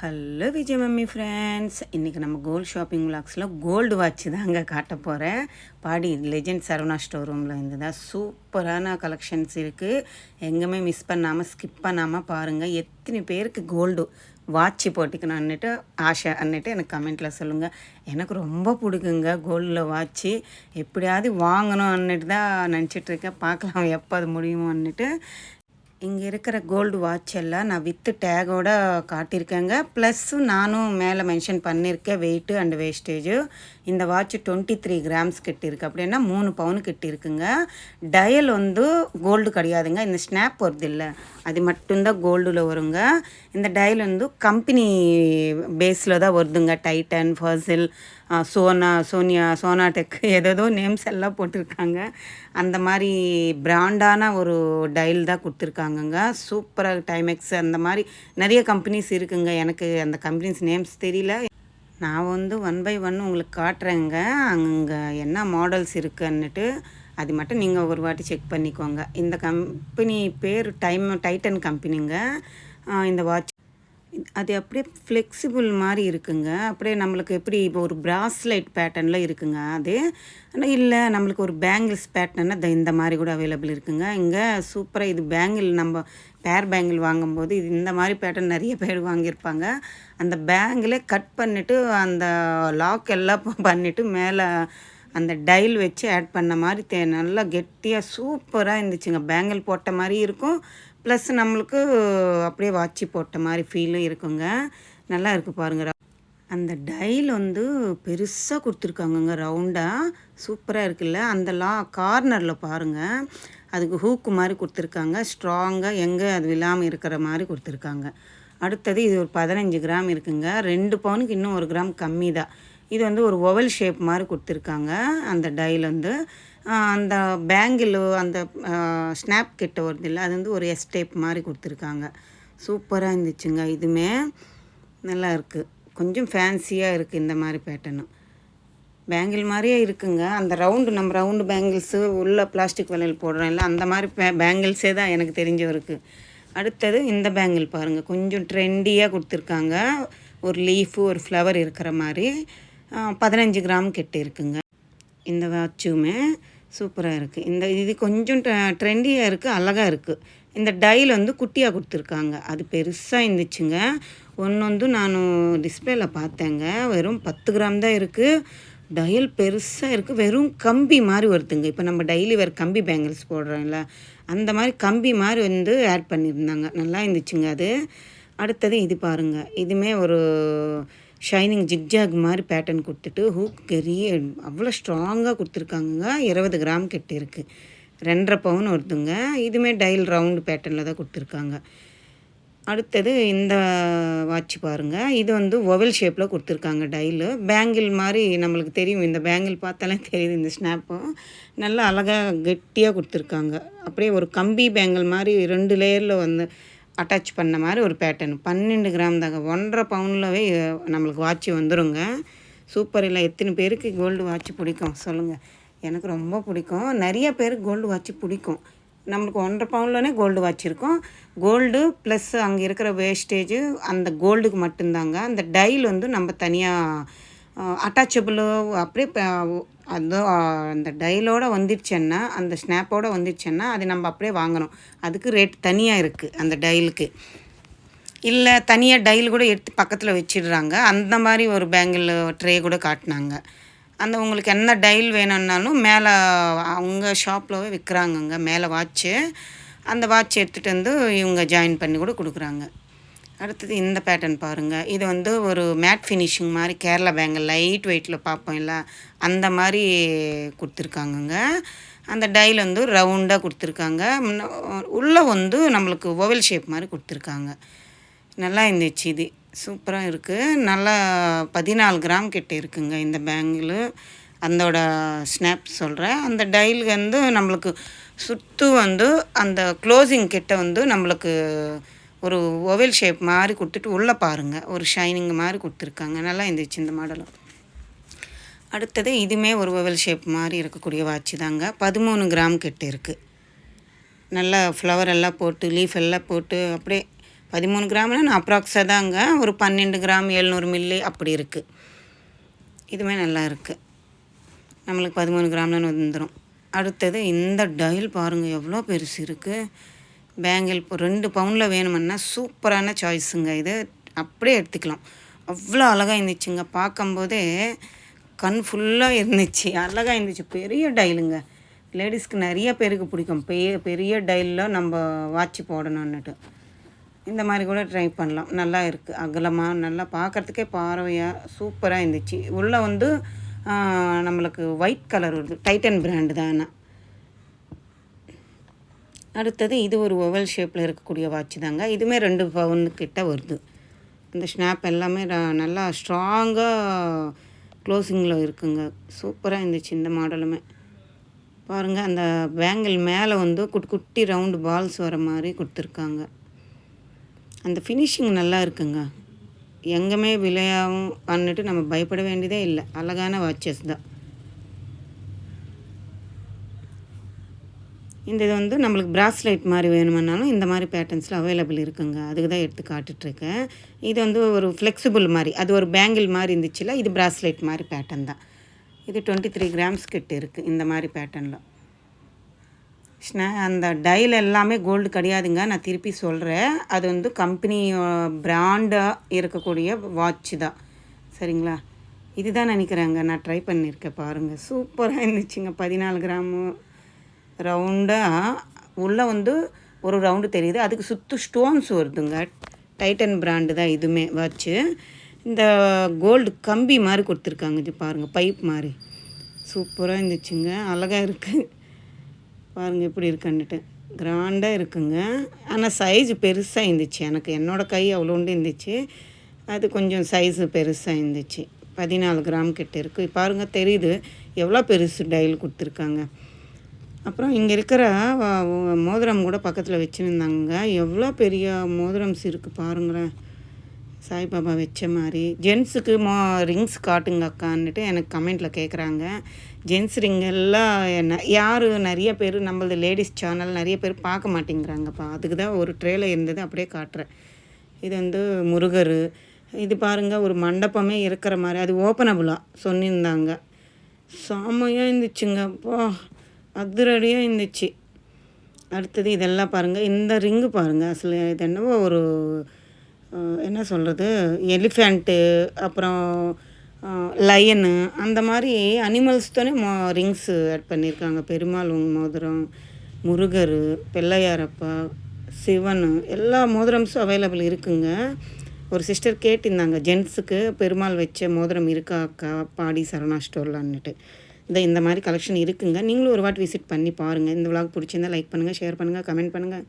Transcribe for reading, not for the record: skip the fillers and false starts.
Hello Vijay mummy friends, இன்றைக்கி நம்ம gold shopping விளாக்ஸில் gold watch தாங்க காட்ட போகிறேன். பாடி லெஜெண்ட் சரவணா ஸ்டோர் ரூமில் இருந்து தான் சூப்பரான கலெக்ஷன்ஸ் இருக்குது. எங்கேயுமே மிஸ் பண்ணாமல் ஸ்கிப் பண்ணாமல் பாருங்கள். எத்தனை பேருக்கு கோல்டு வாட்ச் போட்டிக்கணும்னுட்டு ஆசை அன்னுட்டு எனக்கு கமெண்ட்டில் சொல்லுங்கள். எனக்கு ரொம்ப பிடிக்குங்க கோல்டில் வாட்ச்சு. எப்படியாவது வாங்கணும்னுட்டு தான் நினச்சிட்ருக்கேன். பார்க்கலாம் எப்போ அது முடியுமோன்னுட்டு. இங்கே இருக்கிற கோல்டு வாட்ச் எல்லாம் நான் வித்து டேகோட காட்டியிருக்கேங்க. ப்ளஸ்ஸு நானும் மேலே மென்ஷன் பண்ணியிருக்கேன் வெயிட்டு அண்ட் வேஸ்டேஜு. இந்த வாட்ச் 23 கிராம்ஸ் கிட்டிருக்கு, அப்படின்னா 3 பவுன் கிட்டிருக்குங்க. டயல் வந்து கோல்டு கிடையாதுங்க. இந்த ஸ்னாப் வருது இல்லை, அது மட்டும்தான் கோல்டில் வருங்க. இந்த டயல் வந்து கம்பெனி பேஸில் தான் வருதுங்க. டைட்டன், ஃபர்சில், சோனாடெக் ஏதேதோ நேம்ஸ் எல்லாம் போட்டிருக்காங்க. அந்த மாதிரி பிராண்டான ஒரு டயல் தான் கொடுத்துருக்காங்கங்க. சூப்பராக டைமெக்ஸ் அந்த மாதிரி நிறைய கம்பெனிஸ் இருக்குங்க. எனக்கு அந்த கம்பெனிஸ் நேம்ஸ் தெரியல. நான் வந்து 1 by 1 உங்களுக்கு காட்டுறேங்க. அங்கே என்ன மாடல்ஸ் இருக்குன்னுட்டு அது மட்டும் நீங்கள் ஒரு வாட்டி செக் பண்ணிக்கோங்க. இந்த கம்பெனி பேர் டைட்டன் கம்பெனிங்க. இந்த வாட்ச் அது அப்படியே ஃப்ளெக்சிபிள் மாதிரி இருக்குங்க. அப்படியே நம்மளுக்கு எப்படி இப்போ ஒரு ப்ராஸ்லைட் பேட்டர்னில் இருக்குங்க அது. ஆனால் இல்லை, நம்மளுக்கு ஒரு பேங்கிள்ஸ் பேட்டர்னா இந்த மாதிரி கூட அவைலபிள் இருக்குங்க. இங்கே சூப்பராக இது பேங்கிள், நம்ம பேங்கிள் வாங்கும்போது இது இந்த மாதிரி பேட்டர்ன் நிறைய பேர் வாங்கியிருப்பாங்க. அந்த பேங்கிளே கட் பண்ணிவிட்டு அந்த லாக் எல்லாம் பண்ணிவிட்டு மேலே அந்த டைல் வச்சு ஆட் பண்ண மாதிரி நல்லா கெட்டியாக சூப்பராக இருந்துச்சுங்க. பேங்கிள் போட்ட மாதிரி இருக்கும், ப்ளஸ் நம்மளுக்கு அப்படியே வாட்சி போட்ட மாதிரி ஃபீலும் இருக்குங்க. நல்லா இருக்குது பாருங்கள். அந்த டைல் வந்து பெருசாக கொடுத்துருக்காங்கங்க, ரவுண்டாக சூப்பராக இருக்குல்ல. அந்த கார்னரில் பாருங்கள், அதுக்கு ஹூக்கு மாதிரி கொடுத்துருக்காங்க. ஸ்ட்ராங்காக எங்கே அது விழாமல் இருக்கிற மாதிரி கொடுத்துருக்காங்க. அடுத்தது இது ஒரு 15 கிராம் இருக்குங்க. 2 பவுனுக்கு இன்னும் 1 கிராம் கம்மி தான். இது வந்து ஒரு ஓவல் ஷேப் மாதிரி கொடுத்துருக்காங்க. அந்த டைல் வந்து அந்த பேங்கிள் அந்த ஸ்னாப் கிட்ட வருது இல்லை, அது வந்து ஒரு எஸ்டேப் மாதிரி கொடுத்துருக்காங்க. சூப்பராக இருந்துச்சுங்க. இதுவுமே நல்லா இருக்குது, கொஞ்சம் ஃபேன்சியாக இருக்குது. இந்த மாதிரி பேட்டர்னு பேங்கிள் மாதிரியே இருக்குங்க. அந்த நம்ம ரவுண்டு பேங்கிள்ஸு உள்ள பிளாஸ்டிக் வளையல் போடுறோம் இல்லை, அந்த மாதிரி பேங்கிள்ஸே தான் எனக்கு தெரிஞ்சவருக்கு. அடுத்தது இந்த பேங்கிள் பாருங்கள், கொஞ்சம் ட்ரெண்டியாக கொடுத்துருக்காங்க. ஒரு லீஃபு ஒரு ஃப்ளவர் இருக்கிற மாதிரி 15 கிராம் கிட்ட இருக்குங்க. இந்த வாட்சுமே சூப்பராக இருக்குது. இது கொஞ்சம் ட்ரெண்டியாக இருக்குது, அழகாக இருக்குது. இந்த டைல் வந்து குட்டியாக கொடுத்துருக்காங்க. அது பெருசாக இருந்துச்சுங்க. ஒன்று நான் டிஸ்பிளேல பார்த்தேங்க. வெறும் 10 கிராம் தான் இருக்குது. டயல் பெருசாக இருக்குது. வெறும் கம்பி மாதிரி வருதுங்க. இப்போ நம்ம டெய்லி வேறு கம்பி பேங்கிள்ஸ் போடுறோம்ல, அந்த மாதிரி கம்பி மாதிரி வந்து ஆட் பண்ணியிருந்தாங்க. நல்லா இருந்துச்சுங்க அது. அடுத்தது இது பாருங்கள், இதுவுமே ஒரு ஷைனிங் ஜிக்ஜாக் மாதிரி பேட்டர்ன் கொடுத்துட்டு ஹூக் பெரிய அவ்வளோ ஸ்ட்ராங்காக கொடுத்துருக்காங்க. 20 கிராம் கிட்ட இருக்குது. 2.5 பவுன் வருதுங்க. இதுவுமே டைல் ரவுண்டு பேட்டர்னில் தான் கொடுத்துருக்காங்க. அடுத்தது இந்த வாட்ச் பாருங்கள், இது வந்து ஓவல் ஷேப்பில் கொடுத்துருக்காங்க. டைலு பேங்கிள் மாதிரி நம்மளுக்கு தெரியும். இந்த பேங்கிள் பார்த்தாலே தெரியுது. இந்த ஸ்னாப்பும் நல்லா அழகாக கெட்டியாக கொடுத்துருக்காங்க. அப்படியே ஒரு கம்பி பேங்கிள் மாதிரி 2 லேயரில் வந்து அட்டாச் பண்ண மாதிரி ஒரு பேட்டர்ன். 12 கிராம் தாங்க. 1.5 பவுன்லவே நம்மளுக்கு வாட்ச் வந்துடுங்க. சூப்பர் இல்லை? எத்தனை பேருக்கு கோல்டு வாட்ச் பிடிக்கும் சொல்லுங்கள். எனக்கு ரொம்ப பிடிக்கும். நிறைய பேருக்கு கோல்டு வாட்ச் பிடிக்கும். நம்மளுக்கு 1.5 பவுன்லனே கோல்டு வாட்ச் இருக்கும். கோல்டு ப்ளஸ் அங்கே இருக்கிற வேஸ்டேஜு அந்த கோல்டுக்கு மட்டும்தாங்க. அந்த டைல் வந்து நம்ம தனியாக அட்டாச்சபிளோ அப்படியே அது அந்த டைலோடு வந்துடுச்சேன்னா, அந்த ஸ்னாப்போடு வந்துடுச்சேன்னா அது நம்ம அப்படியே வாங்கணும். அதுக்கு ரேட் தனியாக இருக்குது அந்த டைலுக்கு. இல்லை தனியாக டைல் கூட எடுத்து பக்கத்தில் வச்சிடுறாங்க. அந்த மாதிரி ஒரு பேங்கிள் ட்ரே கூட காட்டினாங்க. அந்த உங்களுக்கு என்ன டைல் வேணும்னாலும் மேலே அவங்க ஷாப்பில் விற்கிறாங்கங்க மேலே வாட்ச்சு. அந்த வாட்ச் எடுத்துகிட்டு வந்து இவங்க ஜாயின் பண்ணி கூட கொடுக்குறாங்க. அடுத்தது இந்த பேட்டர்ன் பாருங்கள். இது வந்து ஒரு மேட் ஃபினிஷிங் மாதிரி கேரளா பேங்கிள் லைட் வெயிட்டில் பார்ப்போம் இல்லை, அந்த மாதிரி கொடுத்துருக்காங்கங்க. அந்த டைல் வந்து ரவுண்டாக கொடுத்துருக்காங்க. உள்ளே வந்து நம்மளுக்கு ஓவல் ஷேப் மாதிரி கொடுத்துருக்காங்க. நல்லா இருந்துச்சு. இது சூப்பராக இருக்குது. நல்லா 14 கிராம் கிட்ட இருக்குங்க இந்த பேங்கிள். அதோட ஸ்னாப் சொல்கிறேன். அந்த டைல் வந்து நம்மளுக்கு சுற்று வந்து அந்த க்ளோசிங் கிட்ட வந்து நம்மளுக்கு ஒரு ஓவல் ஷேப் மாதிரி கொடுத்துட்டு உள்ளே பாருங்கள் ஒரு ஷைனிங் மாதிரி கொடுத்துருக்காங்க. நல்லா இருந்துச்சு இந்த மாடலும். அடுத்தது இதுவுமே ஒரு ஓவல் ஷேப் மாதிரி இருக்கக்கூடிய வாட்ச் தாங்க. 13 கிராம் கிட்ட இருக்குது. நல்லா ஃப்ளவர் எல்லாம் போட்டு லீஃப் எல்லாம் போட்டு அப்படியே 13 கிராம்னா நான் அப்ராக்ஸாக தாங்க. ஒரு 12 கிராம் 700 மில்லி அப்படி இருக்குது. இதுவுமே நல்லா இருக்குது. நம்மளுக்கு 13 கிராம்லன்னு வந்துடும். அடுத்தது இந்த டைல் பாருங்கள் எவ்வளோ பெருசு இருக்குது. பேங்கிள் இப்போ 2 பவுனில் வேணுமுன்னா சூப்பரான சாய்ஸுங்க. இது அப்படியே எடுத்துக்கலாம். அவ்வளோ அழகாக இருந்துச்சுங்க. பார்க்கும்போதே கண் ஃபுல்லாக இருந்துச்சு. அழகாக இருந்துச்சு. பெரிய டைலுங்க. லேடிஸ்க்கு நிறைய பேருக்கு பிடிக்கும். பெரிய டைலில் நம்ம வாட்ச் போடணுன்னுட்டு இந்த மாதிரி கூட ட்ரை பண்ணலாம். நல்லா இருக்குது. அகலமாக நல்லா பார்க்குறதுக்கே பார்வையாக சூப்பராக இருந்துச்சு. உள்ளே வந்து நம்மளுக்கு ஒயிட் கலர் வருது. டைட்டன் பிராண்டு தான். ஆனால் அடுத்தது இது ஒரு ஓவல் ஷேப்பில் இருக்கக்கூடிய வாட்ச் தாங்க. இதுவுமே 2 பவுன் கிட்ட வருது. இந்த ஸ்னாப் எல்லாமே நல்லா ஸ்ட்ராங்காக க்ளோசிங்கில் இருக்குங்க. சூப்பராக இருந்துச்சு இந்த மாடலுமே. பாருங்கள் அந்த பேங்கிள் மேலே வந்து குட்டி ரவுண்டு பால்ஸ் வர மாதிரி கொடுத்துருக்காங்க. அந்த ஃபினிஷிங் நல்லா இருக்குங்க. எங்கேயுமே விலையாகவும் பண்ணிட்டு நம்ம பயப்பட வேண்டியதே இல்லை. அழகான வாட்சஸ் தான். இந்த இது வந்து நம்மளுக்கு ப்ராஸ்லைட் மாதிரி வேணுமென்னாலும் இந்த மாதிரி பேட்டர்ன்ஸில் அவைலபிள் இருக்குங்க. அதுக்கு தான் எடுத்து காட்டுட்ருக்கேன். இது வந்து ஒரு ஃப்ளெக்சிபிள் மாதிரி, அது ஒரு பேங்கிள் மாதிரி இருந்துச்சுல, இது ப்ராஸ்லைட் மாதிரி பேட்டர்ன் தான். இது 23 கிராம்ஸ் கிட்ட இருக்குது இந்த மாதிரி பேட்டர்னில். அந்த டைல் எல்லாமே கோல்டு கிடையாதுங்க. நான் திருப்பி சொல்கிறேன். அது வந்து கம்பெனி பிராண்டாக இருக்கக்கூடிய வாட்ச் தான். சரிங்களா? இதுதான் நினைக்கிறேங்க. நான் ட்ரை பண்ணியிருக்கேன். பாருங்கள் சூப்பராக இருந்துச்சுங்க. 14 கிராமு ரவுண்டாக உள்ளே வந்து ஒரு ரவுண்டு தெரியுது. அதுக்கு சுற்று ஸ்டோன்ஸ் வருதுங்க. டைட்டன் பிராண்டு தான் இதுவுமே வாட்ச்சு. இந்த கோல்டு கம்பி மாதிரி கொடுத்துருக்காங்க. இது பாருங்கள் பைப் மாதிரி சூப்பராக இருந்துச்சுங்க. அழகாக இருக்குது. பாருங்கள் எப்படி இருக்குன்னுட்டு கிராண்டாக இருக்குங்க. ஆனால் சைஸு பெருசாக இருந்துச்சு. எனக்கு என்னோடய கை அவ்வளோண்டு இருந்துச்சு. அது கொஞ்சம் சைஸு பெருசாக இருந்துச்சு. 14 கிராம் கிட்ட இருக்குது. பாருங்கள் தெரியுது எவ்வளோ பெருசு டைல் கொடுத்துருக்காங்க. அப்புறம் இங்கே இருக்கிற மோதிரம் கூட பக்கத்தில் வச்சுருந்தாங்க. எவ்வளோ பெரிய மோதிரம்ஸ் இருக்குது பாருங்களேன். சாய்பாபா வச்ச மாதிரி. ஜென்ஸுக்கு ரிங்ஸ் காட்டுங்க அக்கான்னுட்டு எனக்கு கமெண்ட்டில் கேட்குறாங்க. ஜென்ஸ் ரிங் எல்லாம் யார் நிறைய பேர் நம்மளது லேடிஸ் சேனல் நிறைய பேர் பார்க்க மாட்டேங்கிறாங்கப்பா. அதுக்கு தான் ஒரு ட்ரேல இருந்தது அப்படியே காட்டுறேன். இது வந்து முருகர். இது பாருங்கள் ஒரு மண்டபமே இருக்கிற மாதிரி. அது ஓப்பனபுளாக சொல்லியிருந்தாங்க. செம்மையாக இருந்துச்சுங்க. அப்பா அதிரடியாக இருந்துச்சு. அடுத்தது இதெல்லாம் பாருங்கள். இந்த ரிங்கு பாருங்கள். அசல் இது என்னவோ ஒரு என்ன சொல்கிறது, எலிஃபேண்ட்டு அப்புறம் லயனு அந்த மாதிரி அனிமல்ஸ் தானே ரிங்ஸு ஆட் பண்ணியிருக்காங்க. பெருமாள் மோதிரம், முருகர், பிள்ளையாரப்பா, சிவன் எல்லா மோதிரம்ஸும் அவைலபிள் இருக்குங்க. ஒரு சிஸ்டர் கேட்டிருந்தாங்க ஜென்ஸுக்கு பெருமாள் வச்ச மோதிரம் இருக்கா அக்கா பாடி சரவணா ஸ்டோர்லான்னுட்டு. இந்த மாதிரி கலெக்ஷன் இருக்குங்க. நீங்களும் ஒரு வாட்டி விசிட் பண்ணி பாருங்கள். இந்த விலாக் பிடிச்சிருந்தால் லைக் பண்ணுங்கள், ஷேர் பண்ணுங்கள், கமெண்ட் பண்ணுங்கள்.